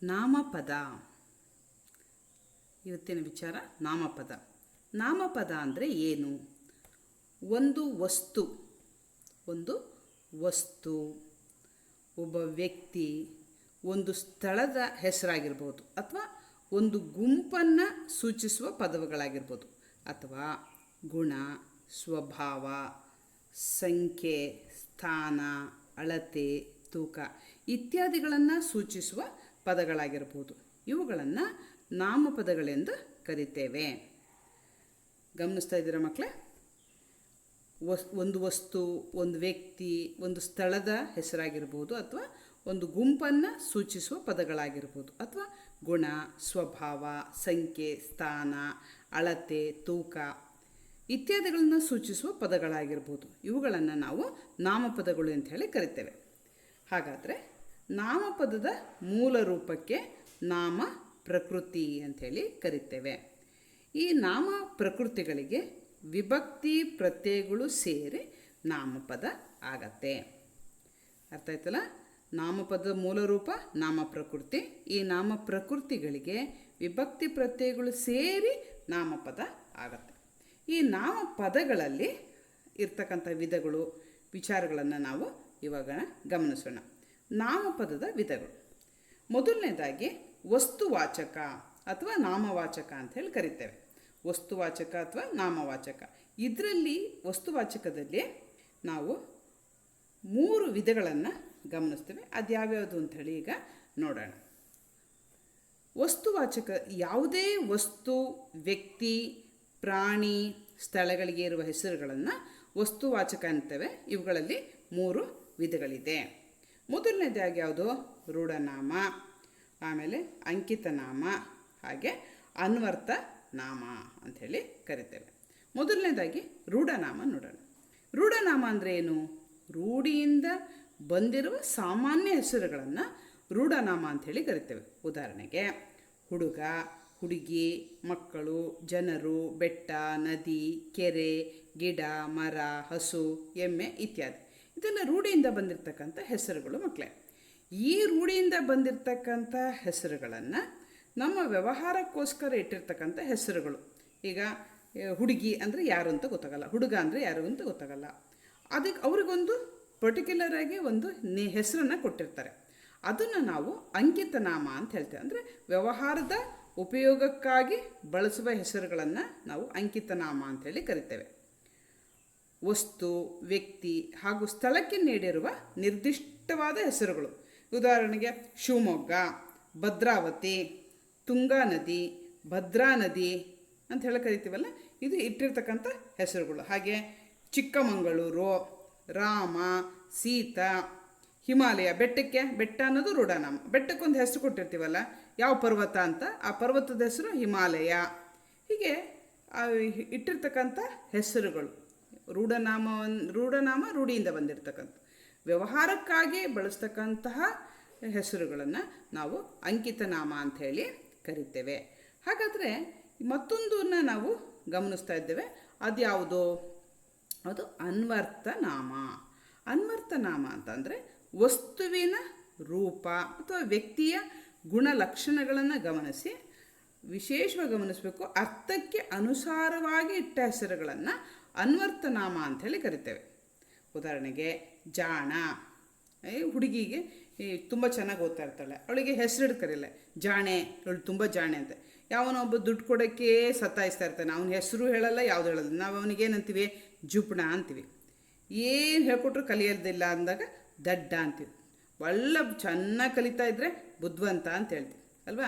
ನಾಮಪದ. ಇವತ್ತಿನ ವಿಚಾರ ನಾಮಪದ. ನಾಮಪದ ಅಂದರೆ ಏನು? ಒಂದು ವಸ್ತು, ಒಬ್ಬ ವ್ಯಕ್ತಿ, ಒಂದು ಸ್ಥಳದ ಹೆಸರಾಗಿರ್ಬೋದು, ಅಥವಾ ಒಂದು ಗುಂಪನ್ನು ಸೂಚಿಸುವ ಪದಗಳಾಗಿರ್ಬೋದು, ಅಥವಾ ಗುಣ, ಸ್ವಭಾವ, ಸಂಖ್ಯೆ, ಸ್ಥಾನ, ಅಳತೆ, ತೂಕ ಇತ್ಯಾದಿಗಳನ್ನು ಸೂಚಿಸುವ ಪದಗಳಾಗಿರ್ಬೋದು. ಇವುಗಳನ್ನು ನಾಮಪದಗಳೆಂದು ಕರಿತೇವೆ. ಗಮನಿಸ್ತಾ ಇದ್ದೀರಾ ಮಕ್ಕಳೇ? ಒಂದು ವಸ್ತು, ಒಂದು ವ್ಯಕ್ತಿ, ಒಂದು ಸ್ಥಳದ ಹೆಸರಾಗಿರ್ಬೋದು, ಅಥವಾ ಒಂದು ಗುಂಪನ್ನು ಸೂಚಿಸುವ ಪದಗಳಾಗಿರ್ಬೋದು, ಅಥವಾ ಗುಣ, ಸ್ವಭಾವ, ಸಂಖ್ಯೆ, ಸ್ಥಾನ, ಅಳತೆ, ತೂಕ ಇತ್ಯಾದಿಗಳನ್ನು ಸೂಚಿಸುವ ಪದಗಳಾಗಿರ್ಬೋದು. ಇವುಗಳನ್ನು ನಾವು ನಾಮಪದಗಳು ಅಂತ ಹೇಳಿ ಕರಿತೇವೆ. ಹಾಗಾದರೆ ನಾಮಪದದ ಮೂಲ ರೂಪಕ್ಕೆ ನಾಮ ಪ್ರಕೃತಿ ಅಂಥೇಳಿ ಕರಿತೇವೆ. ಈ ನಾಮ ಪ್ರಕೃತಿಗಳಿಗೆ ವಿಭಕ್ತಿ ಪ್ರತ್ಯಯಗಳು ಸೇರಿ ನಾಮಪದ ಆಗತ್ತೆ. ಅರ್ಥ ಆಯ್ತಲ್ಲ? ನಾಮಪದದ ಮೂಲ ರೂಪ ನಾಮ ಪ್ರಕೃತಿ. ಈ ನಾಮ ಪ್ರಕೃತಿಗಳಿಗೆ ವಿಭಕ್ತಿ ಪ್ರತ್ಯಯಗಳು ಸೇರಿ ನಾಮಪದ ಆಗತ್ತೆ. ಈ ನಾಮಪದಗಳಲ್ಲಿ ಇರ್ತಕ್ಕಂಥ ವಿಧಗಳು, ವಿಚಾರಗಳನ್ನು ನಾವು ಇವಾಗ ಗಮನಿಸೋಣ. ನಾಮಪದದ ವಿಧಗಳು. ಮೊದಲನೇದಾಗಿ ವಸ್ತುವಾಚಕ ಅಥವಾ ನಾಮವಾಚಕ ಅಂತ ಹೇಳಿ ಕರಿತೇವೆ. ವಸ್ತುವಾಚಕ ಅಥವಾ ನಾಮವಾಚಕ. ಇದರಲ್ಲಿ ವಸ್ತುವಾಚಕದಲ್ಲಿ ನಾವು 3 ವಿಧಗಳನ್ನು ಗಮನಿಸ್ತೇವೆ. ಅದು ಯಾವ್ಯಾವುದು ಅಂಥೇಳಿ ಈಗ ನೋಡೋಣ. ವಸ್ತುವಾಚಕ ಯಾವುದೇ ವಸ್ತು, ವ್ಯಕ್ತಿ, ಪ್ರಾಣಿ, ಸ್ಥಳಗಳಿಗೆ ಇರುವ ಹೆಸರುಗಳನ್ನು ವಸ್ತುವಾಚಕ ಅಂತೇವೆ. ಇವುಗಳಲ್ಲಿ 3 ವಿಧಗಳಿದೆ. ಮೊದಲನೇದಾಗಿ ಯಾವುದು? ರೂಢನಾಮ, ಆಮೇಲೆ ಅಂಕಿತನಾಮ, ಹಾಗೆ ಅನ್ವರ್ಥ ನಾಮ ಅಂಥೇಳಿ ಕರಿತೇವೆ. ಮೊದಲನೇದಾಗಿ ರೂಢನಾಮ ನೋಡೋಣ. ರೂಢನಾಮ ಅಂದರೆ ಏನು? ರೂಢಿಯಿಂದ ಬಂದಿರುವ ಸಾಮಾನ್ಯ ಹೆಸರುಗಳನ್ನು ರೂಢನಾಮ ಅಂಥೇಳಿ ಕರಿತೇವೆ. ಉದಾಹರಣೆಗೆ ಹುಡುಗ, ಹುಡುಗಿ, ಮಕ್ಕಳು, ಜನರು, ಬೆಟ್ಟ, ನದಿ, ಕೆರೆ, ಗಿಡ, ಮರ, ಹಸು, ಎಮ್ಮೆ ಇತ್ಯಾದಿ. ಇದೆಲ್ಲ ರೂಢಿಯಿಂದ ಬಂದಿರತಕ್ಕಂಥ ಹೆಸರುಗಳು ಮಕ್ಕಳೇ. ಈ ರೂಢಿಯಿಂದ ಬಂದಿರತಕ್ಕಂಥ ಹೆಸರುಗಳನ್ನು ನಮ್ಮ ವ್ಯವಹಾರಕ್ಕೋಸ್ಕರ ಇಟ್ಟಿರ್ತಕ್ಕಂಥ ಹೆಸರುಗಳು. ಈಗ ಹುಡುಗಿ ಅಂದರೆ ಯಾರು ಅಂತ ಗೊತ್ತಾಗಲ್ಲ, ಹುಡುಗ ಅಂದರೆ ಯಾರು ಅಂತ ಗೊತ್ತಾಗಲ್ಲ. ಅದಕ್ಕೆ ಅವ್ರಿಗೊಂದು ಪರ್ಟಿಕ್ಯುಲರಾಗಿ ಒಂದು ಹೆಸರನ್ನು ಕೊಟ್ಟಿರ್ತಾರೆ. ಅದನ್ನು ನಾವು ಅಂಕಿತನಾಮ ಅಂತ ಹೇಳ್ತೇವೆ. ಅಂದರೆ ವ್ಯವಹಾರದ ಉಪಯೋಗಕ್ಕಾಗಿ ಬಳಸುವ ಹೆಸರುಗಳನ್ನು ನಾವು ಅಂಕಿತನಾಮ ಅಂಥೇಳಿ ಕರಿತೇವೆ. ವಸ್ತು, ವ್ಯಕ್ತಿ ಹಾಗೂ ಸ್ಥಳಕ್ಕೆ ನೀಡಿರುವ ನಿರ್ದಿಷ್ಟವಾದ ಹೆಸರುಗಳು. ಉದಾಹರಣೆಗೆ ಶಿವಮೊಗ್ಗ, ಭದ್ರಾವತಿ, ತುಂಗಾ ನದಿ, ಭದ್ರಾ ನದಿ ಅಂತ ಹೇಳಿ ಕರಿತೀವಲ್ಲ, ಇದು ಇಟ್ಟಿರ್ತಕ್ಕಂಥ ಹೆಸರುಗಳು. ಹಾಗೆ ಚಿಕ್ಕಮಗಳೂರು, ರಾಮ, ಸೀತಾ, ಹಿಮಾಲಯ. ಬೆಟ್ಟ ಅನ್ನೋದು ರೂಢನಾಮ. ಬೆಟ್ಟಕ್ಕೊಂದು ಹೆಸರು ಕೊಟ್ಟಿರ್ತೀವಲ್ಲ, ಯಾವ ಪರ್ವತ ಅಂತ, ಆ ಪರ್ವತದ ಹೆಸರು ಹಿಮಾಲಯ. ಹೀಗೆ ಇಟ್ಟಿರ್ತಕ್ಕಂಥ ಹೆಸರುಗಳು ರೂಢನಾಮ ರೂಢಿಯಿಂದ ಬಂದಿರತಕ್ಕಂಥ ವ್ಯವಹಾರಕ್ಕಾಗಿ ಬಳಸ್ತಕ್ಕಂತಹ ಹೆಸರುಗಳನ್ನು ನಾವು ಅಂಕಿತನಾಮ ಅಂಥೇಳಿ ಕರಿತೇವೆ. ಹಾಗಾದರೆ ಮತ್ತೊಂದನ್ನು ನಾವು ಗಮನಿಸ್ತಾ ಇದ್ದೇವೆ. ಅದ್ಯಾವುದು? ಅದು ಅನ್ವರ್ಥನಾಮ. ಅನ್ವರ್ಥನಾಮ ಅಂತಂದರೆ ವಸ್ತುವಿನ ರೂಪ ಅಥವಾ ವ್ಯಕ್ತಿಯ ಗುಣಲಕ್ಷಣಗಳನ್ನು ಗಮನಿಸಿ, ವಿಶೇಷವಾಗಿ ಗಮನಿಸಬೇಕು, ಅರ್ಥಕ್ಕೆ ಅನುಸಾರವಾಗಿ ಇಟ್ಟ ಹೆಸರುಗಳನ್ನು ಅನ್ವರ್ಥನಾಮ ಅಂಥೇಳಿ ಕರಿತೇವೆ. ಉದಾಹರಣೆಗೆ ಜಾಣ. ಹುಡುಗಿಗೆ ತುಂಬ ಚೆನ್ನಾಗಿ ಓದ್ತಾ ಇರ್ತಾಳೆ, ಅವಳಿಗೆ ಹೆಸರಿಟ್ಟು ಕರೀಲ್ಲ, ಜಾಣೆ, ಅವಳು ತುಂಬ ಜಾಣೆ ಅಂತ. ಯಾವನೊಬ್ಬ ದುಡ್ಡು ಕೊಡೋಕ್ಕೆ ಸತಾಯಿಸ್ತಾ ಇರ್ತಾನೆ, ಅವನ ಹೆಸರು ಹೇಳಲ್ಲ, ಯಾವುದು ಹೇಳಲ್ಲ. ನಾವು ಅವನಿಗೇನಂತೀವಿ? ಜುಪ್ಣ ಅಂತೀವಿ. ಏನು ಹೇಳ್ಕೊಟ್ರು ಕಲಿಯೋದಿಲ್ಲ ಅಂದಾಗ ದಡ್ಡ ಅಂತೀವಿ. ಒಳ್ಳೆ ಚೆನ್ನಾಗಿ ಕಲಿತಾ ಇದ್ದರೆ ಬುದ್ಧಿವಂತ ಅಂತ ಹೇಳ್ತೀವಿ ಅಲ್ವಾ?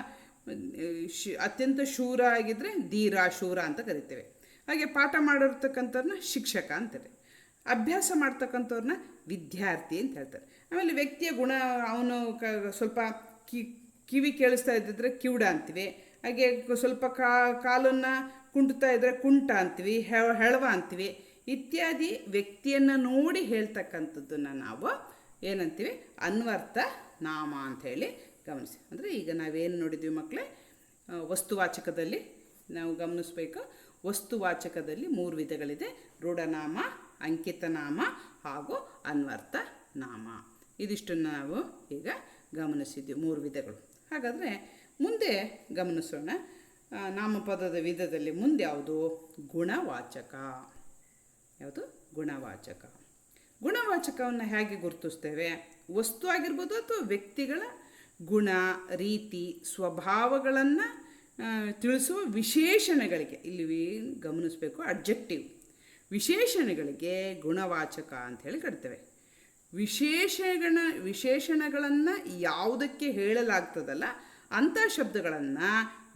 ಅತ್ಯಂತ ಶೂರ ಆಗಿದ್ದರೆ ಧೀರ, ಶೂರ ಅಂತ ಕರಿತೇವೆ. ಹಾಗೆ ಪಾಠ ಮಾಡಿರ್ತಕ್ಕಂಥವ್ರನ್ನ ಶಿಕ್ಷಕ ಅಂತಾರೆ. ಅಭ್ಯಾಸ ಮಾಡ್ತಕ್ಕಂಥವ್ರನ್ನ ವಿದ್ಯಾರ್ಥಿ ಅಂತ ಹೇಳ್ತಾರೆ. ಆಮೇಲೆ ವ್ಯಕ್ತಿಯ ಗುಣ, ಅವನು ಸ್ವಲ್ಪ ಕಿವಿ ಕೇಳಿಸ್ತಾ ಇದ್ದಿದ್ರೆ ಕಿವುಡ ಅಂತೀವಿ. ಹಾಗೆ ಸ್ವಲ್ಪ ಕಾಲನ್ನು ಕುಂಟುತ್ತಾ ಇದ್ದರೆ ಕುಂಟ ಅಂತೀವಿ, ಹೆಳವ ಅಂತೀವಿ ಇತ್ಯಾದಿ. ವ್ಯಕ್ತಿಯನ್ನು ನೋಡಿ ಹೇಳ್ತಕ್ಕಂಥದ್ದನ್ನು ನಾವು ಏನಂತೀವಿ? ಅನ್ವರ್ಥ ನಾಮ ಅಂಥೇಳಿ ಗಮನಿಸಿ. ಅಂದರೆ ಈಗ ನಾವೇನು ನೋಡಿದ್ವಿ ಮಕ್ಕಳೇ? ವಸ್ತುವಾಚಕದಲ್ಲಿ ನಾವು ಗಮನಿಸಬೇಕು. ವಸ್ತುವಾಚಕದಲ್ಲಿ 3 ವಿಧಗಳಿದೆ: ರೂಢನಾಮ, ಅಂಕಿತನಾಮ ಹಾಗೂ ಅನ್ವರ್ಥ ನಾಮ. ಇದಿಷ್ಟನ್ನು ನಾವು ಈಗ ಗಮನಿಸಿದ್ವಿ, 3 ವಿಧಗಳು. ಹಾಗಾದರೆ ಮುಂದೆ ಗಮನಿಸೋಣ. ನಾಮಪದದ ವಿಧದಲ್ಲಿ ಮುಂದೆ ಯಾವುದು? ಗುಣವಾಚಕ. ಯಾವುದು? ಗುಣವಾಚಕ. ಗುಣವಾಚಕವನ್ನು ಹೇಗೆ ಗುರುತಿಸ್ತೇವೆ? ವಸ್ತು ಆಗಿರ್ಬೋದು ಅಥವಾ ವ್ಯಕ್ತಿಗಳ ಗುಣ, ರೀತಿ, ಸ್ವಭಾವಗಳನ್ನು ತಿಳಿಸುವ ವಿಶೇಷಣಗಳಿಗೆ, ಇಲ್ಲಿ ಗಮನಿಸಬೇಕು ಅಡ್ಜೆಕ್ಟಿವ್, ವಿಶೇಷಣಗಳಿಗೆ ಗುಣವಾಚಕ ಅಂಥೇಳಿ ಕರಿತೇವೆ. ವಿಶೇಷಣಗಳನ್ನು ಯಾವುದಕ್ಕೆ ಹೇಳಲಾಗ್ತದಲ್ಲ ಅಂಥ ಶಬ್ದಗಳನ್ನು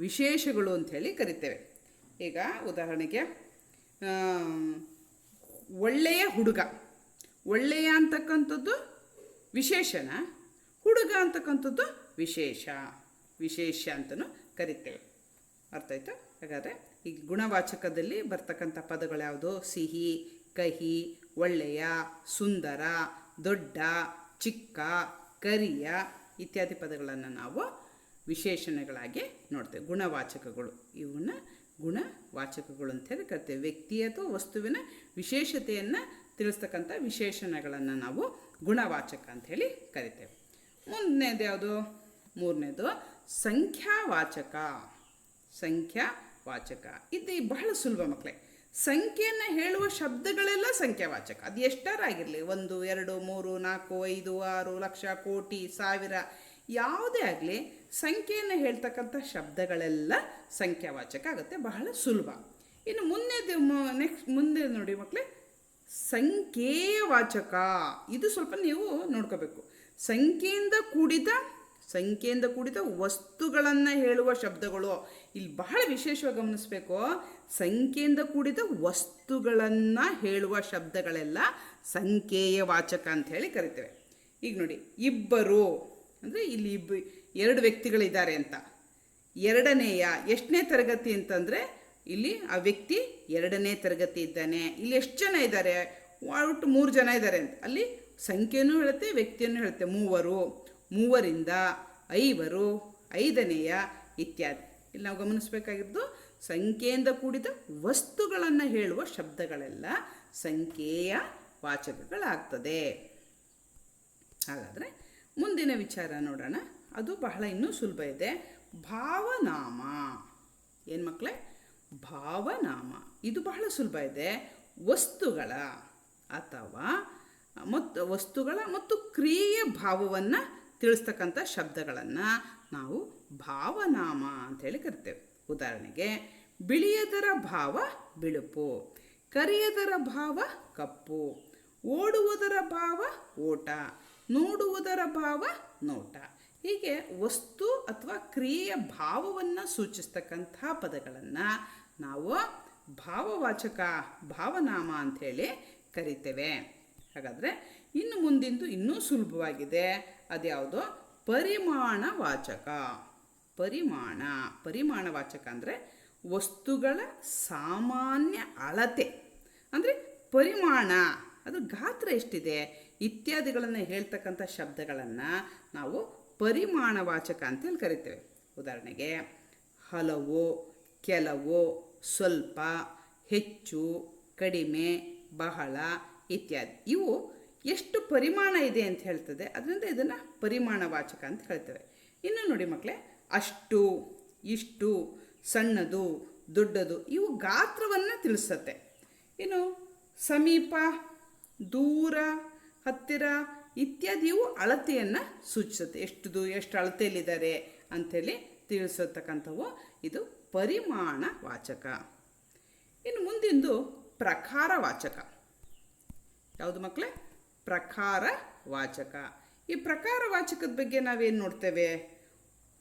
ವಿಶೇಷಗಳು ಅಂಥೇಳಿ ಕರಿತೇವೆ. ಈಗ ಉದಾಹರಣೆಗೆ ಒಳ್ಳೆಯ ಹುಡುಗ, ಒಳ್ಳೆಯ ಅಂತಕ್ಕಂಥದ್ದು ವಿಶೇಷಣ, ಹುಡುಗ ಅಂತಕ್ಕಂಥದ್ದು ವಿಶೇಷ ಅಂತಲೂ ಕರಿತೇವೆ. ಅರ್ಥ ಆಯ್ತಾ? ಹಾಗಾದರೆ ಈ ಗುಣವಾಚಕದಲ್ಲಿ ಬರ್ತಕ್ಕಂಥ ಪದಗಳು ಯಾವುದು? ಸಿಹಿ, ಕಹಿ, ಒಳ್ಳೆಯ, ಸುಂದರ, ದೊಡ್ಡ, ಚಿಕ್ಕ, ಕರಿಯ ಇತ್ಯಾದಿ ಪದಗಳನ್ನು ನಾವು ವಿಶೇಷಣಗಳಾಗಿ ನೋಡ್ತೇವೆ. ಗುಣವಾಚಕಗಳು, ಇವನ್ನ ಗುಣವಾಚಕಗಳು ಅಂತೇಳಿ ಕರಿತೇವೆ. ವ್ಯಕ್ತಿ ಅಥವಾ ವಸ್ತುವಿನ ವಿಶೇಷತೆಯನ್ನು ತಿಳಿಸ್ತಕ್ಕಂಥ ವಿಶೇಷಣಗಳನ್ನು ನಾವು ಗುಣವಾಚಕ ಅಂಥೇಳಿ ಕರಿತೇವೆ. ಮುಂದನೇದು ಯಾವುದು? ಮೂರನೇದು ಸಂಖ್ಯಾವಾಚಕ. ಸಂಖ್ಯಾವಾಚಕ ಇದು ಬಹಳ ಸುಲಭ ಮಕ್ಕಳೇ. ಸಂಖ್ಯೆಯನ್ನು ಹೇಳುವ ಶಬ್ದಗಳೆಲ್ಲ ಸಂಖ್ಯಾವಾಚಕ. ಅದು ಎಷ್ಟಾರಾಗಿರಲಿ, 1, 2, 3, 4, 5, 6, ಲಕ್ಷ, ಕೋಟಿ, ಸಾವಿರ, ಯಾವುದೇ ಆಗಲಿ ಸಂಖ್ಯೆಯನ್ನು ಹೇಳ್ತಕ್ಕಂಥ ಶಬ್ದಗಳೆಲ್ಲ ಸಂಖ್ಯಾವಾಚಕ ಆಗುತ್ತೆ. ಬಹಳ ಸುಲಭ. ಇನ್ನು ಮುಂದೆ ನೋಡಿ ಮಕ್ಕಳೇ, ಸಂಖ್ಯೇಯವಾಚಕ. ಇದು ಸ್ವಲ್ಪ ನೀವು ನೋಡ್ಕೋಬೇಕು. ಸಂಖ್ಯೆಯಿಂದ ಕೂಡಿದ ವಸ್ತುಗಳನ್ನು ಹೇಳುವ ಶಬ್ದಗಳು. ಇಲ್ಲಿ ಬಹಳ ವಿಶೇಷವಾಗಿ ಗಮನಿಸಬೇಕು. ಸಂಖ್ಯೆಯಿಂದ ಕೂಡಿದ ವಸ್ತುಗಳನ್ನು ಹೇಳುವ ಶಬ್ದಗಳೆಲ್ಲ ಸಂಖ್ಯೇಯವಾಚಕ ಅಂತ ಹೇಳಿ ಕರಿತೇವೆ. ಈಗ ನೋಡಿ, ಇಬ್ಬರು ಅಂದರೆ ಇಲ್ಲಿ ಎರಡು ವ್ಯಕ್ತಿಗಳಿದ್ದಾರೆ ಅಂತ. ಎರಡನೆಯ, ಎಷ್ಟನೇ ತರಗತಿ ಅಂತಂದರೆ ಇಲ್ಲಿ ಆ ವ್ಯಕ್ತಿ 2ನೇ ತರಗತಿ ಇದ್ದಾನೆ. ಇಲ್ಲಿ ಎಷ್ಟು ಜನ ಇದ್ದಾರೆ? ಒಟ್ಟು 3 ಜನ ಇದ್ದಾರೆ ಅಂತ. ಅಲ್ಲಿ ಸಂಖ್ಯೆಯನ್ನು ಹೇಳುತ್ತೆ, ವ್ಯಕ್ತಿಯನ್ನು ಹೇಳುತ್ತೆ. 3, 3ರಿಂದ 5, 5ನೇಯ ಇತ್ಯಾದಿ. ಇಲ್ಲಿ ನಾವು ಗಮನಿಸಬೇಕಾಗಿದ್ದು ಸಂಖ್ಯೆಯಿಂದ ಕೂಡಿದ ವಸ್ತುಗಳನ್ನು ಹೇಳುವ ಶಬ್ದಗಳೆಲ್ಲ ಸಂಖ್ಯೆಯ ವಾಚಕಗಳಾಗ್ತದೆ. ಹಾಗಾದರೆ ಮುಂದಿನ ವಿಚಾರ ನೋಡೋಣ. ಅದು ಬಹಳ ಇನ್ನೂ ಸುಲಭ ಇದೆ. ಭಾವನಾಮ. ಏನು ಮಕ್ಕಳೇ? ಭಾವನಾಮ. ಇದು ಬಹಳ ಸುಲಭ ಇದೆ. ವಸ್ತುಗಳ ಮತ್ತು ಕ್ರಿಯೆಯ ಭಾವವನ್ನು ತಿಳಿಸ್ತಕ್ಕಂಥ ಶಬ್ದಗಳನ್ನು ನಾವು ಭಾವನಾಮ ಅಂಥೇಳಿ ಕರಿತೇವೆ. ಉದಾಹರಣೆಗೆ, ಬಿಳಿಯದರ ಭಾವ ಬಿಳುಪು, ಕರಿಯದರ ಭಾವ ಕಪ್ಪು, ಓಡುವುದರ ಭಾವ ಓಟ, ನೋಡುವುದರ ಭಾವ ನೋಟ. ಹೀಗೆ ವಸ್ತು ಅಥವಾ ಕ್ರಿಯೆಯ ಭಾವವನ್ನು ಸೂಚಿಸ್ತಕ್ಕಂಥ ಪದಗಳನ್ನು ನಾವು ಭಾವವಾಚಕ, ಭಾವನಾಮ ಅಂಥೇಳಿ ಕರಿತೇವೆ. ಹಾಗಾದರೆ ಇನ್ನು ಮುಂದಿಂದು ಇನ್ನೂ ಸುಲಭವಾಗಿದೆ. ಅದ್ಯಾವುದು? ಪರಿಮಾಣವಾಚಕ. ಪರಿಮಾಣವಾಚಕ ಅಂದರೆ ವಸ್ತುಗಳ ಸಾಮಾನ್ಯ ಅಳತೆ, ಅಂದರೆ ಪರಿಮಾಣ, ಅದು ಗಾತ್ರ ಎಷ್ಟಿದೆ ಇತ್ಯಾದಿಗಳನ್ನು ಹೇಳ್ತಕ್ಕಂಥ ಶಬ್ದಗಳನ್ನು ನಾವು ಪರಿಮಾಣವಾಚಕ ಅಂತೇಳಿ ಕರಿತೇವೆ. ಉದಾಹರಣೆಗೆ, ಹಲವು, ಕೆಲವು, ಸ್ವಲ್ಪ, ಹೆಚ್ಚು, ಕಡಿಮೆ, ಬಹಳ ಇತ್ಯಾದಿ. ಇವು ಎಷ್ಟು ಪರಿಮಾಣ ಇದೆ ಅಂತ ಹೇಳ್ತದೆ, ಅದರಿಂದ ಇದನ್ನು ಪರಿಮಾಣವಾಚಕ ಅಂತ ಹೇಳ್ತೇವೆ. ಇನ್ನು ನೋಡಿ ಮಕ್ಕಳೇ, ಅಷ್ಟು, ಇಷ್ಟು, ಸಣ್ಣದು, ದೊಡ್ಡದು, ಇವು ಗಾತ್ರವನ್ನು ತಿಳಿಸುತ್ತೆ. ಇನ್ನು ಸಮೀಪ, ದೂರ, ಹತ್ತಿರ ಇತ್ಯಾದಿ ಇವು ಅಳತೆಯನ್ನು ಸೂಚಿಸುತ್ತೆ. ಎಷ್ಟು ಅಳತೆಯಲ್ಲಿದ್ದಾರೆ ಅಂಥೇಳಿ ತಿಳಿಸತಕ್ಕಂಥವು ಇದು ಪರಿಮಾಣವಾಚಕ. ಇನ್ನು ಮುಂದಿಂದು ಪ್ರಕಾರವಾಚಕ. ಯಾವುದು ಮಕ್ಕಳೇ? ಪ್ರಕಾರವಾಚಕ. ಈ ಪ್ರಕಾರವಾಚಕದ ಬಗ್ಗೆ ನಾವೇನು ನೋಡ್ತೇವೆ?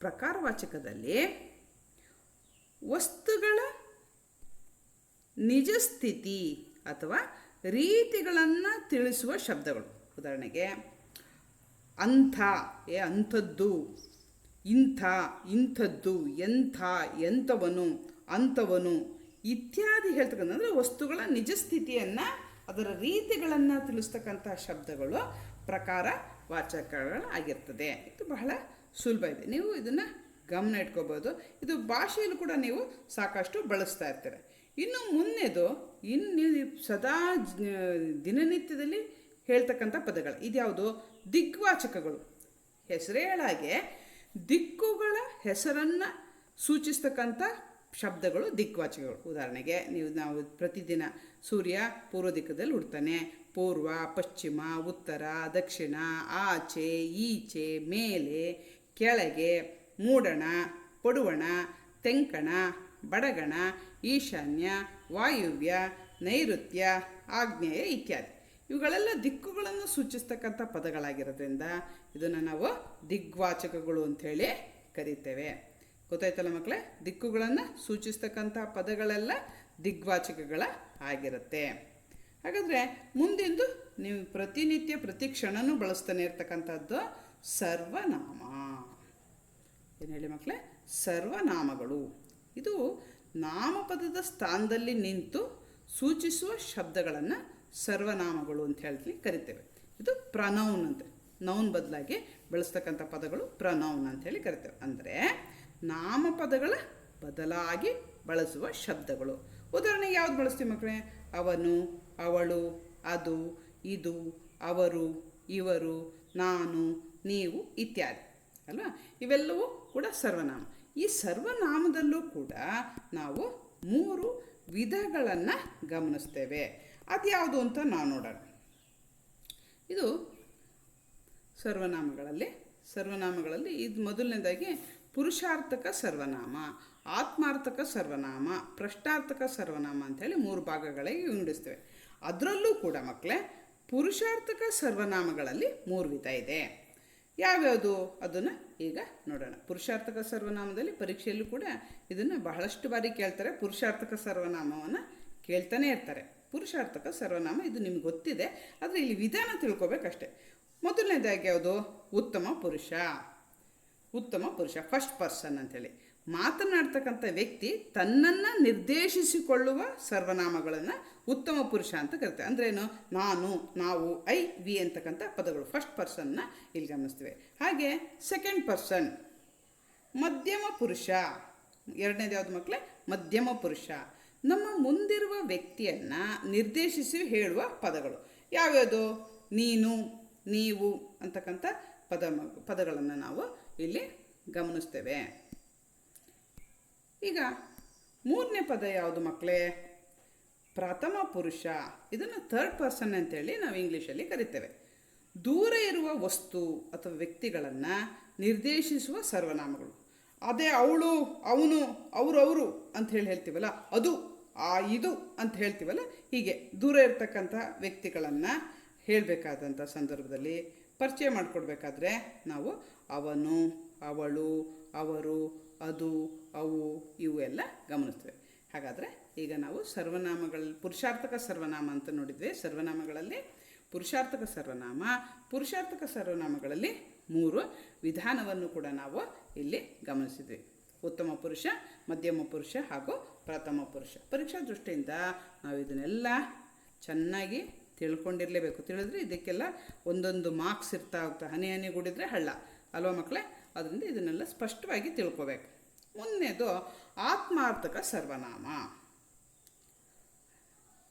ಪ್ರಕಾರವಾಚಕದಲ್ಲಿ ವಸ್ತುಗಳ ನಿಜ ಸ್ಥಿತಿ ಅಥವಾ ರೀತಿಗಳನ್ನು ತಿಳಿಸುವ ಶಬ್ದಗಳು. ಉದಾಹರಣೆಗೆ, ಅಂಥ, ಅಂಥದ್ದು, ಇಂಥ, ಇಂಥದ್ದು, ಎಂಥ, ಎಂಥವನು, ಅಂಥವನು ಇತ್ಯಾದಿ ಹೇಳ್ತಕ್ಕಂಥ, ಅಂದರೆ ವಸ್ತುಗಳ ನಿಜ ಸ್ಥಿತಿಯನ್ನು, ಅದರ ರೀತಿಗಳನ್ನು ತಿಳಿಸ್ತಕ್ಕಂಥ ಶಬ್ದಗಳು ಪ್ರಕಾರವಾಚಕಗಳಾಗಿರ್ತದೆ. ಇದು ಬಹಳ ಸುಲಭ ಇದೆ. ನೀವು ಇದನ್ನು ಗಮನ ಇಟ್ಕೋಬೋದು. ಇದು ಭಾಷೆಯಲ್ಲೂ ಕೂಡ ನೀವು ಸಾಕಷ್ಟು ಬಳಸ್ತಾ ಇರ್ತೀರ. ಇನ್ನು ಮುಂದೆದು ಸದಾ ದಿನನಿತ್ಯದಲ್ಲಿ ಹೇಳ್ತಕ್ಕಂಥ ಪದಗಳು. ಇದ್ಯಾವುದು? ದಿಗ್ವಾಚಕಗಳು. ಹೆಸರೇ ಹೇಳಾಗೆ ದಿಕ್ಕುಗಳ ಹೆಸರನ್ನು ಸೂಚಿಸ್ತಕ್ಕಂಥ ಶಬ್ದಗಳು ದಿಕ್ವಾಚಕಗಳು. ಉದಾಹರಣೆಗೆ ನಾವು ಪ್ರತಿದಿನ ಸೂರ್ಯ ಪೂರ್ವ ದಿಕ್ಕದಲ್ಲಿ ಹುಡ್ತಾನೆ. ಪೂರ್ವ, ಪಶ್ಚಿಮ, ಉತ್ತರ, ದಕ್ಷಿಣ, ಆಚೆ, ಈಚೆ, ಮೇಲೆ, ಕೆಳಗೆ, ಮೂಡಣ, ಪಡುವಣ, ತೆಂಕಣ, ಬಡಗಣ, ಈಶಾನ್ಯ, ವಾಯುವ್ಯ, ನೈಋತ್ಯ, ಆಗ್ನೇಯ ಇತ್ಯಾದಿ. ಇವುಗಳೆಲ್ಲ ದಿಕ್ಕುಗಳನ್ನು ಸೂಚಿಸ್ತಕ್ಕಂಥ ಪದಗಳಾಗಿರೋದ್ರಿಂದ ಇದನ್ನು ನಾವು ದಿಗ್ವಾಚಕಗಳು ಅಂಥೇಳಿ ಕರಿತೇವೆ. ಗೊತ್ತಾಯ್ತಲ್ಲ ಮಕ್ಕಳೇ? ದಿಕ್ಕುಗಳನ್ನು ಸೂಚಿಸ್ತಕ್ಕಂಥ ಪದಗಳೆಲ್ಲ ದಿಗ್ವಾಚಕಗಳ ಆಗಿರುತ್ತೆ. ಹಾಗಾದರೆ ಮುಂದಿಂದು ನೀವು ಪ್ರತಿನಿತ್ಯ ಪ್ರತಿ ಕ್ಷಣನೂ ಬಳಸ್ತಾನೆ ಇರ್ತಕ್ಕಂಥದ್ದು ಸರ್ವನಾಮ. ಏನು ಹೇಳಿ ಮಕ್ಕಳೇ? ಸರ್ವನಾಮಗಳು. ಇದು ನಾಮಪದದ ಸ್ಥಾನದಲ್ಲಿ ನಿಂತು ಸೂಚಿಸುವ ಶಬ್ದಗಳನ್ನು ಸರ್ವನಾಮಗಳು ಅಂತ ಹೇಳಿ ಕರಿತೇವೆ. ಇದು ಪ್ರನೌನ್ ಅಂತ, ನೌನ್ ಬದಲಾಗಿ ಬಳಸ್ತಕ್ಕಂಥ ಪದಗಳು ಪ್ರನೌನ್ ಅಂಥೇಳಿ ಕರಿತೇವೆ. ಅಂದರೆ ನಾಮಪದಗಳ ಬದಲಾಗಿ ಬಳಸುವ ಶಬ್ದಗಳು. ಉದಾಹರಣೆಗೆ ಯಾವ್ದು ಬಳಸ್ತೀವಿ ಮಕ್ಕಳೇ? ಅವನು, ಅವಳು, ಅದು, ಇದು, ಅವರು, ಇವರು, ನಾನು, ನೀವು ಇತ್ಯಾದಿ ಅಲ್ವಾ? ಇವೆಲ್ಲವೂ ಕೂಡ ಸರ್ವನಾಮ. ಈ ಸರ್ವನಾಮದಲ್ಲೂ ಕೂಡ ನಾವು 3 ವಿಧಗಳನ್ನು ಗಮನಿಸ್ತೇವೆ. ಅದ್ಯಾವುದು ಅಂತ ನಾವು ನೋಡೋಣ. ಇದು ಸರ್ವನಾಮಗಳಲ್ಲಿ ಇದು ಮೊದಲನೇದಾಗಿ ಪುರುಷಾರ್ಥಕ ಸರ್ವನಾಮ, ಆತ್ಮಾರ್ಥಕ ಸರ್ವನಾಮ, ಪ್ರಶ್ನಾರ್ಥಕ ಸರ್ವನಾಮ ಅಂಥೇಳಿ 3 ಭಾಗಗಳಿಗೆ ವಿಂಗಡಿಸ್ತೇವೆ. ಅದರಲ್ಲೂ ಕೂಡ ಮಕ್ಕಳೇ ಪುರುಷಾರ್ಥಕ ಸರ್ವನಾಮಗಳಲ್ಲಿ 3 ವಿಧ ಇದೆ. ಯಾವ್ಯಾವುದು ಅದನ್ನು ಈಗ ನೋಡೋಣ. ಪುರುಷಾರ್ಥಕ ಸರ್ವನಾಮದಲ್ಲಿ ಪರೀಕ್ಷೆಯಲ್ಲೂ ಕೂಡ ಇದನ್ನು ಬಹಳಷ್ಟು ಬಾರಿ ಕೇಳ್ತಾರೆ. ಪುರುಷಾರ್ಥಕ ಸರ್ವನಾಮವನ್ನು ಕೇಳ್ತಾನೆ ಇರ್ತಾರೆ. ಪುರುಷಾರ್ಥಕ ಸರ್ವನಾಮ ಇದು ನಿಮ್ಗೆ ಗೊತ್ತಿದೆ, ಆದರೆ ಇಲ್ಲಿ ವಿಧಾನ ತಿಳ್ಕೊಬೇಕಷ್ಟೆ. ಮೊದಲನೇದಾಗಿ ಯಾವುದು? ಉತ್ತಮ ಪುರುಷ, ಫಸ್ಟ್ ಪರ್ಸನ್ ಅಂಥೇಳಿ ಮಾತನಾಡ್ತಕ್ಕಂಥ ವ್ಯಕ್ತಿ ತನ್ನನ್ನು ನಿರ್ದೇಶಿಸಿಕೊಳ್ಳುವ ಸರ್ವನಾಮಗಳನ್ನು ಉತ್ತಮ ಪುರುಷ ಅಂತ ಕರಿತಾರೆ. ಅಂದ್ರೇನು? ನಾನು, ನಾವು, ಐ, ವಿ ಅಂತಕ್ಕಂಥ ಪದಗಳು ಫಸ್ಟ್ ಪರ್ಸನ್ನ ಇಲ್ಲಿ ಗಮನಿಸ್ತೀವಿ. ಹಾಗೆ ಸೆಕೆಂಡ್ ಪರ್ಸನ್ ಮಧ್ಯಮ ಪುರುಷ. ಎರಡನೇದು ಯಾವುದು ಮಕ್ಕಳೇ? ಮಧ್ಯಮ ಪುರುಷ. ನಮ್ಮ ಮುಂದಿರುವ ವ್ಯಕ್ತಿಯನ್ನು ನಿರ್ದೇಶಿಸಿ ಹೇಳುವ ಪದಗಳು ಯಾವ್ಯಾವುದು? ನೀನು, ನೀವು ಅಂತಕ್ಕಂಥ ಪದಗಳನ್ನು ನಾವು ಇಲ್ಲಿ ಗಮನಿಸ್ತೇವೆ. ಈಗ 3ನೇ ಪದ ಯಾವುದು ಮಕ್ಕಳೇ? ಪ್ರಥಮ ಪುರುಷ. ಇದನ್ನು ಥರ್ಡ್ ಪರ್ಸನ್ ಅಂತೇಳಿ ನಾವು ಇಂಗ್ಲೀಷಲ್ಲಿ ಕರಿತೇವೆ. ದೂರ ಇರುವ ವಸ್ತು ಅಥವಾ ವ್ಯಕ್ತಿಗಳನ್ನು ನಿರ್ದೇಶಿಸುವ ಸರ್ವನಾಮಗಳು. ಅದೇ ಅವಳು, ಅವನು, ಅವರು ಅಂತ ಹೇಳ್ತೀವಲ್ಲ, ಅದು, ಇದು ಅಂತ ಹೇಳ್ತೀವಲ್ಲ, ಹೀಗೆ ದೂರ ಇರತಕ್ಕಂಥ ವ್ಯಕ್ತಿಗಳನ್ನು ಹೇಳಬೇಕಾದಂಥ ಸಂದರ್ಭದಲ್ಲಿ ಪರಿಚಯ ಮಾಡಿಕೊಡ್ಬೇಕಾದ್ರೆ ನಾವು ಅವನು, ಅವಳು, ಅವರು, ಅದು, ಅವು, ಇವು ಎಲ್ಲ ಗಮನಿಸ್ತೇವೆ. ಹಾಗಾದರೆ ಈಗ ನಾವು ಸರ್ವನಾಮಗಳಲ್ಲಿ ಪುರುಷಾರ್ಥಕ ಸರ್ವನಾಮ ಅಂತ ನೋಡಿದ್ವಿ. ಸರ್ವನಾಮಗಳಲ್ಲಿ ಪುರುಷಾರ್ಥಕ ಸರ್ವನಾಮಗಳಲ್ಲಿ 3 ವಿಧಾನವನ್ನು ಕೂಡ ನಾವು ಇಲ್ಲಿ ಗಮನಿಸಿದ್ವಿ. ಉತ್ತಮ ಪುರುಷ, ಮಧ್ಯಮ ಪುರುಷ ಹಾಗೂ ಪ್ರಥಮ ಪುರುಷ. ಪರೀಕ್ಷಾ ದೃಷ್ಟಿಯಿಂದ ನಾವು ಇದನ್ನೆಲ್ಲ ಚೆನ್ನಾಗಿ ತಿಳ್ಕೊಂಡಿರಲೇಬೇಕು. ತಿಳಿದ್ರೆ ಇದಕ್ಕೆಲ್ಲ ಒಂದೊಂದು ಮಾರ್ಕ್ಸ್ ಇರ್ತಾ ಹೋಗ್ತಾ, ಹನಿ ಗುಡಿದ್ರೆ ಹಳ್ಳ ಅಲ್ವಾ ಮಕ್ಕಳೇ? ಅದರಿಂದ ಇದನ್ನೆಲ್ಲ ಸ್ಪಷ್ಟವಾಗಿ ತಿಳ್ಕೊಬೇಕು. ಮುಂದನೇದು ಆತ್ಮಾರ್ಥಕ ಸರ್ವನಾಮ.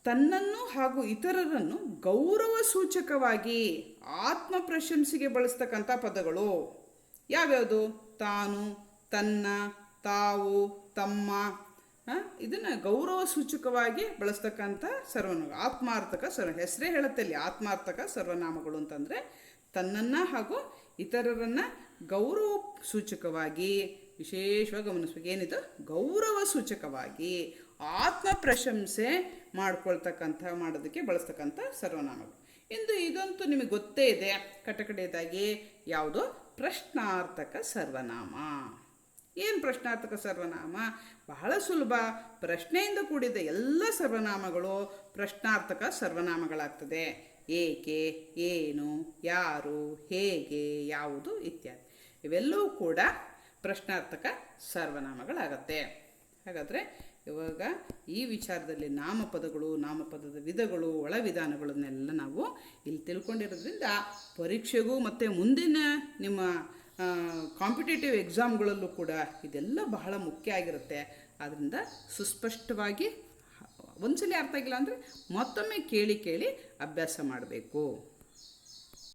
ತನ್ನನ್ನು ಹಾಗೂ ಇತರರನ್ನು ಗೌರವ ಸೂಚಕವಾಗಿ ಆತ್ಮ ಪ್ರಶಂಸೆಗೆ ಬಳಸ್ತಕ್ಕಂಥ ಪದಗಳು ಯಾವ್ಯಾವುದು? ತಾನು, ತನ್ನ, ತಾವು, ತಮ್ಮ. ಇದನ್ನು ಗೌರವ ಸೂಚಕವಾಗಿ ಬಳಸ್ತಕ್ಕಂಥ ಸರ್ವನಾಮ ಆತ್ಮಾರ್ಥಕ ಹೆಸರೇ ಹೇಳುತ್ತೆ ಅಲ್ಲಿ. ಆತ್ಮಾರ್ಥಕ ಸರ್ವನಾಮಗಳು ಅಂತಂದರೆ ತನ್ನನ್ನು ಹಾಗೂ ಇತರರನ್ನು ಗೌರವ ಸೂಚಕವಾಗಿ ವಿಶೇಷವಾಗಿ ಗಮನಿಸ್ಬೇಕು. ಏನಿದು? ಗೌರವ ಸೂಚಕವಾಗಿ ಆತ್ಮ ಪ್ರಶಂಸೆ ಮಾಡೋದಕ್ಕೆ ಬಳಸ್ತಕ್ಕಂಥ ಸರ್ವನಾಮಗಳು. ಇದಂತೂ ನಿಮಗೆ ಗೊತ್ತೇ ಇದೆ. ಕಟಕಡೆಯದಾಗಿ ಯಾವುದು? ಪ್ರಶ್ನಾರ್ಥಕ ಸರ್ವನಾಮ. ಏನು ಪ್ರಶ್ನಾರ್ಥಕ ಸರ್ವನಾಮ? ಬಹಳ ಸುಲಭ. ಪ್ರಶ್ನೆಯಿಂದ ಕೂಡಿದ ಎಲ್ಲ ಸರ್ವನಾಮಗಳು ಪ್ರಶ್ನಾರ್ಥಕ ಸರ್ವನಾಮಗಳಾಗ್ತದೆ. ಏಕೆ, ಏನು, ಯಾರು, ಹೇಗೆ, ಯಾವುದು ಇತ್ಯಾದಿ ಇವೆಲ್ಲವೂ ಕೂಡ ಪ್ರಶ್ನಾರ್ಥಕ ಸರ್ವನಾಮಗಳಾಗತ್ತೆ. ಹಾಗಾದರೆ ಇವಾಗ ಈ ವಿಚಾರದಲ್ಲಿ ನಾಮಪದದ ವಿಧಗಳು, ಒಳವಿಧಾನಗಳನ್ನೆಲ್ಲ ನಾವು ಇಲ್ಲಿ ತಿಳ್ಕೊಂಡಿರೋದ್ರಿಂದ ಪರೀಕ್ಷೆಗೂ ಮತ್ತು ಮುಂದಿನ ನಿಮ್ಮ ಕಾಂಪಿಟೇಟಿವ್ ಎಕ್ಸಾಮ್ಗಳಲ್ಲೂ ಕೂಡ ಇದೆಲ್ಲ ಬಹಳ ಮುಖ್ಯ ಆಗಿರುತ್ತೆ. ಆದ್ದರಿಂದ ಸುಸ್ಪಷ್ಟವಾಗಿ ಒಂದ್ಸಲಿ ಅರ್ಥ ಆಗಿಲ್ಲ ಅಂದರೆ ಮತ್ತೊಮ್ಮೆ ಕೇಳಿ ಅಭ್ಯಾಸ ಮಾಡಬೇಕು.